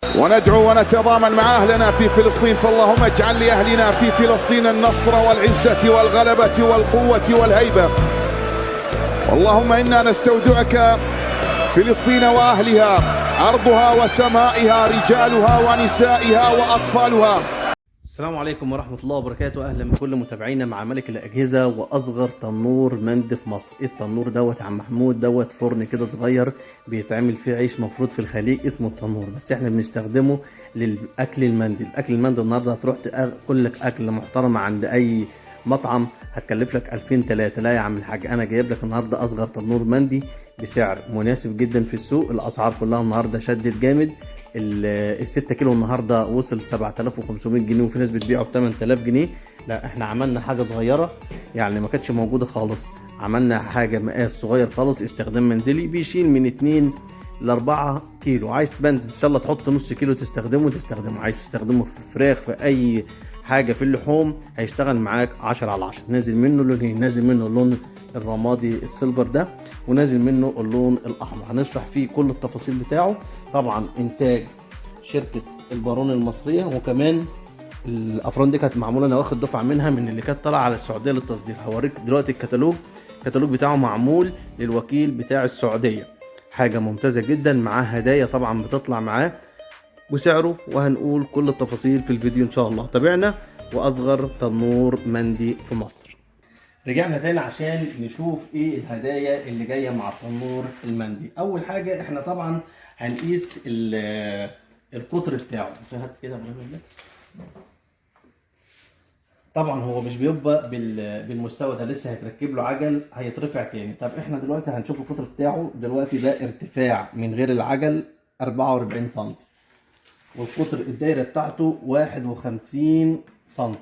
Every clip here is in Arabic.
وندعو ونتضامن مع أهلنا في فلسطين، فاللهم اجعل لأهلنا في فلسطين النصر والعزة والغلبة والقوة والهيبة. اللهم إنا نستودعك فلسطين وأهلها، أرضها وسمائها، رجالها ونسائها وأطفالها. السلام عليكم ورحمة الله وبركاته. أهلا بكل متابعينا مع ملك الأجهزة وأصغر تنور مندي في مصر. التنور دوت عم محمود دوت فرن كده صغير بيتعمل فيه عيش مفروض في الخليج اسمه التنور، بس احنا بنستخدمه للأكل المندي. الأكل المندي النهاردة هتروح تاكل لك أكل محترمة عند أي مطعم هتكلف لك 2000-3. لا يا عم الحاج، أنا جايب لك النهاردة أصغر تنور مندي بسعر مناسب جدا في السوق. الأسعار كلها النهاردة شدت جامد. ال6 كيلو النهارده وصل 7500 جنيه، وفي ناس بتبيعه ب 8000 جنيه. لا احنا عملنا حاجه صغيره يعني ما كانتش موجوده خالص. عملنا حاجه مقاس صغير خالص، استخدام منزلي، بيشيل من 2 ل 4 كيلو. عايز تبند ان شاء الله تحط نص كيلو تستخدمه. عايز تستخدمه في فراخ، في اي حاجه في اللحوم، هيشتغل معاك 10/10. نازل منه لونين، نازل منه اللون الرمادي السيلفر ده، ونازل منه اللون الاحمر. هنشرح فيه كل التفاصيل بتاعه. طبعا انتاج شركه البارون المصريه، وكمان الافران دي كانت معموله، انا واخد دفعه منها من اللي كانت طالعه على السعوديه للتصدير. هوريك دلوقتي الكتالوج بتاعه معمول للوكيل بتاع السعوديه. حاجه ممتازه جدا، معاه هدايا طبعا بتطلع معاه وسعره، وهنقول كل التفاصيل في الفيديو ان شاء الله. تابعنا. واصغر تنور مندي في مصر. رجعنا تاني عشان نشوف ايه الهدايا اللي جايه مع التنور المندي. اول حاجه احنا طبعا هنقيس القطر بتاعه. هات كده طبعا هو مش بيبقى بالمستوى ده، لسه هيتركب له عجل هيترفع تاني. طب احنا دلوقتي هنشوف القطر بتاعه. دلوقتي ده ارتفاع من غير العجل 44 سم، والقطر الدايره بتاعته 51 سم،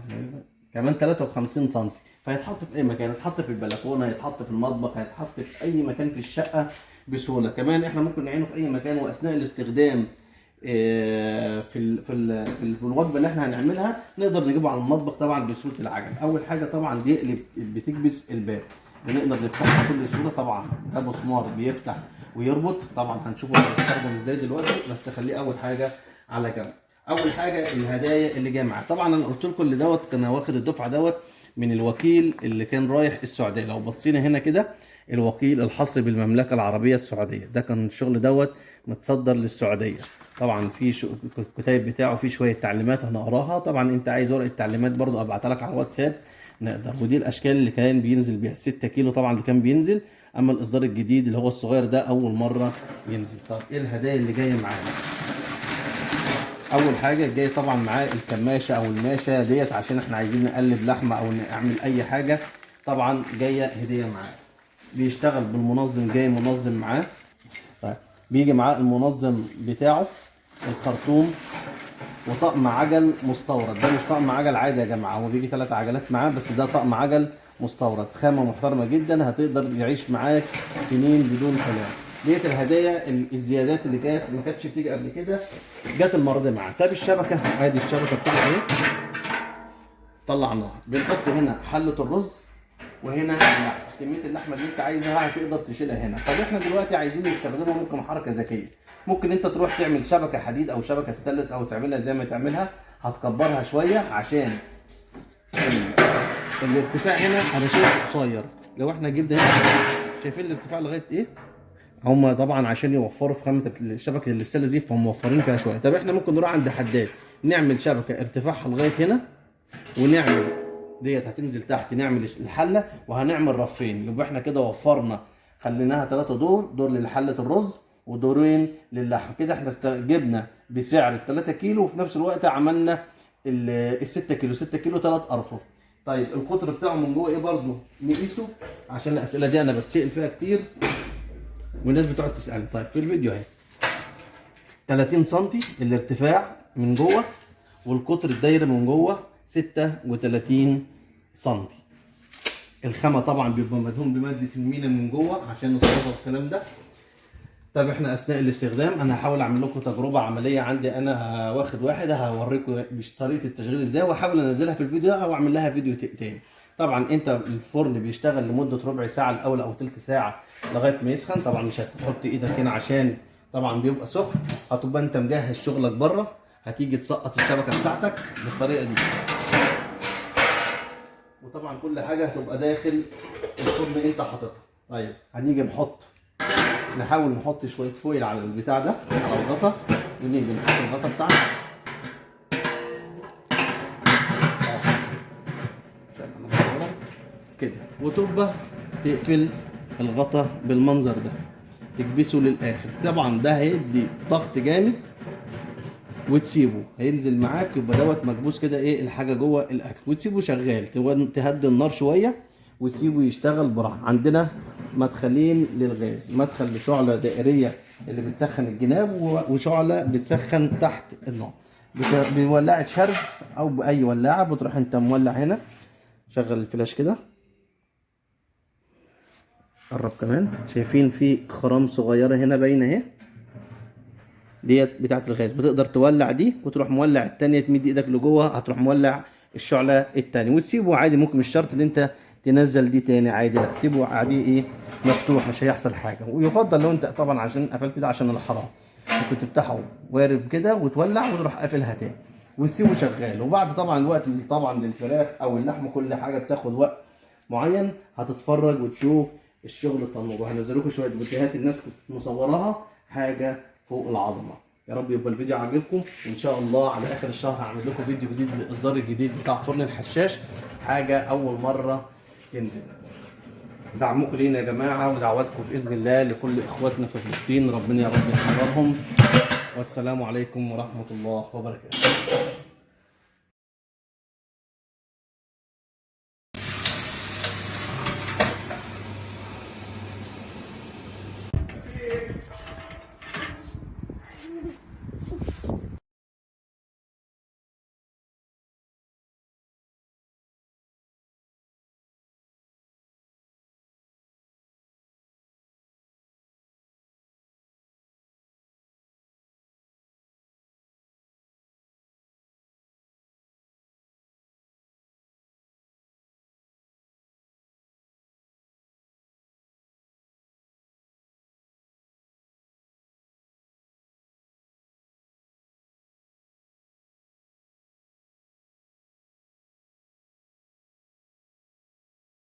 يعني كمان 53 سم. فهيتحط في اي مكان، هيتحط في البلكونه، هيتحط في المطبخ، هيتحط في اي مكان في الشقه بسهوله. كمان احنا ممكن نعينه في اي مكان، واثناء الاستخدام في الوجبه اللي احنا هنعملها نقدر نجيبه على المطبخ طبعا بسهوله العجل. اول حاجه طبعا دي اللي بتكبس الباب، بنقدر نفتحها بكل سهوله. طبعا ده مسمار بيفتح ويربط. طبعا هنشوفه بيستخدم ازاي دلوقتي، بس خليه اول حاجه على جنب. اول حاجه الهدايا اللي جايه معاه. طبعا انا قلت لكم اللي دوت كان واخد الدفعه دوت من الوكيل اللي كان رايح السعوديه. لو بصينا هنا كده، الوكيل الحصري بالمملكه العربيه السعوديه، ده كان الشغل دوت متصدر للسعوديه. طبعا في الكتيب بتاعه فيه شويه تعليمات هنقراها. طبعا انت عايز ورقه تعليمات برضو ابعتها لك على الواتساب نقدر. ودي الاشكال اللي كان بينزل بيها 6 كيلو طبعا اللي كان بينزل. اما الاصدار الجديد اللي هو الصغير ده اول مره ينزل. طب ايه الهدايا اللي جايه معانا؟ اول حاجه جاي طبعا معاه الكماشه او الماشه ديت، عشان احنا عايزين نقلب لحمه او نعمل اي حاجه. طبعا جايه هديه معاه. بيشتغل بالمنظم، جاي منظم معاه. طيب بيجي معاه المنظم بتاعه، الخرطوم، وطقم عجل مستورد. ده مش طقم عجل عادي يا جماعه، هو بيجي 3 عجلات معاه، بس ده طقم عجل مستورد، خامه محترمه جدا، هتقدر يعيش معاك سنين بدون كلام. ديت الهدايا الزيادات اللي كانت ما كانتش بتيجي قبل كده، جت المره دي معاه. طب الشبكه، ادي الشبكه بتاعتها اهي، طلعناها. بنحط هنا حله الرز، وهنا كميه اللحمه اللي انت عايزها هتقدر تشيلها هنا. طب احنا دلوقتي عايزين نستخدمها، ممكن حركه ذكيه. ممكن انت تروح تعمل شبكه حديد او شبكه ستانلس، او تعملها زي ما تعملها، هتكبرها شويه عشان الارتفاع هنا انا شايف قصير. لو احنا جبنا هنا، شايفين الارتفاع لغايه ايه؟ هم طبعا عشان يوفروا في خامه الشبكه الاستانلس دي، فهم موفرين فيها شويه. طب احنا ممكن نروح عند حداد نعمل شبكه ارتفاعها لغايه هنا، ونعمل ديت هتنزل تحت، نعمل الحله وهنعمل رفين. يبقى احنا كده وفرنا، خليناها 3 دور، دور لحله الرز ودورين للحم. كده احنا جبنا بسعر ال 3 كيلو، وفي نفس الوقت عملنا ال 6 كيلو. 6 كيلو 3 ارفف. طيب القطر بتاعه من جوه ايه برضه نقيسه، عشان الاسئله دي انا بتسال فيها كتير والناس بتقعد تسالني. طيب في الفيديو اهي 30 سم الارتفاع من جوه، والقطر الدايره من جوه 36 سم. الخامه طبعا بيبقى مدهون بماده المينا من جوه عشان الصدى والكلام ده. طب احنا اثناء الاستخدام انا هحاول اعمل لكم تجربه عمليه عندي. انا واخد واحد هوريكم طريقه التشغيل ازاي، واحاول انزلها في الفيديو او اعمل لها فيديو تاني. طبعا انت الفرن بيشتغل لمده ربع ساعه الاول او ثلث ساعه لغايه ما يسخن. طبعا مش هتحط ايدك هنا عشان طبعا بيبقى سخن. هتبقى انت مجهز شغلك بره، هتيجي تسقط الشبكه بتاعتك بالطريقه دي، وطبعا كل حاجه هتبقى داخل الفرن اللي انت حاططها. طيب هنيجي نحاول نحط شويه فويل على البتاع ده، على الغطا، ونيجي نحط الغطا بتاعنا كده، وتبقى تقفل الغطا بالمنظر ده، تكبسه للاخر. طبعا ده هيدي ضغط جامد وتسيبه هينزل معاك، يبقى دوت مكبوس كده ايه الحاجه جوه الاكل، وتسيبه شغال. تهدي النار شويه وتسيبه يشتغل براحه. عندنا مدخلين للغاز، مدخل لشعله دائريه اللي بتسخن الجناب، وشعله بتسخن تحت النار بولعه شرز او باي ولاعه. بتروح انت مولع هنا، شغل الفلاش كده، قرب كمان. شايفين في خرام صغيره هنا باينه اهي، ديت بتاعه الغاز. بتقدر تولع دي وتروح مولع التانية، تمد ايدك لجوه هتروح مولع الشعله التانية، وتسيبه عادي. ممكن مش شرط ان انت تنزل دي تاني، عادي، لا سيبه عادي ايه مفتوح، مش هيحصل حاجه. ويفضل لو انت طبعا عشان قفلت ده عشان الحراره، ممكن تفتحه وارب كده وتولع وتروح قافلها تاني وتسيبه شغال. وبعد طبعا الوقت طبعا للفراخ او اللحم كل حاجه بتاخد وقت معين، هتتفرج وتشوف الشغل التنور. وهنزل لكم شويه فيديوهات الناس كانت مصوراها حاجه فوق العظمه. يا رب يبقى الفيديو عجبكم، وان شاء الله على اخر الشهر هعمل لكم فيديو جديد للاصدار الجديد بتاع فرن الحشاش، حاجه اول مره تنزل. دعمكم لينا يا جماعه، ودعواتكم باذن الله لكل اخواتنا في فلسطين، ربنا يا رب يحررهم. والسلام عليكم ورحمه الله وبركاته.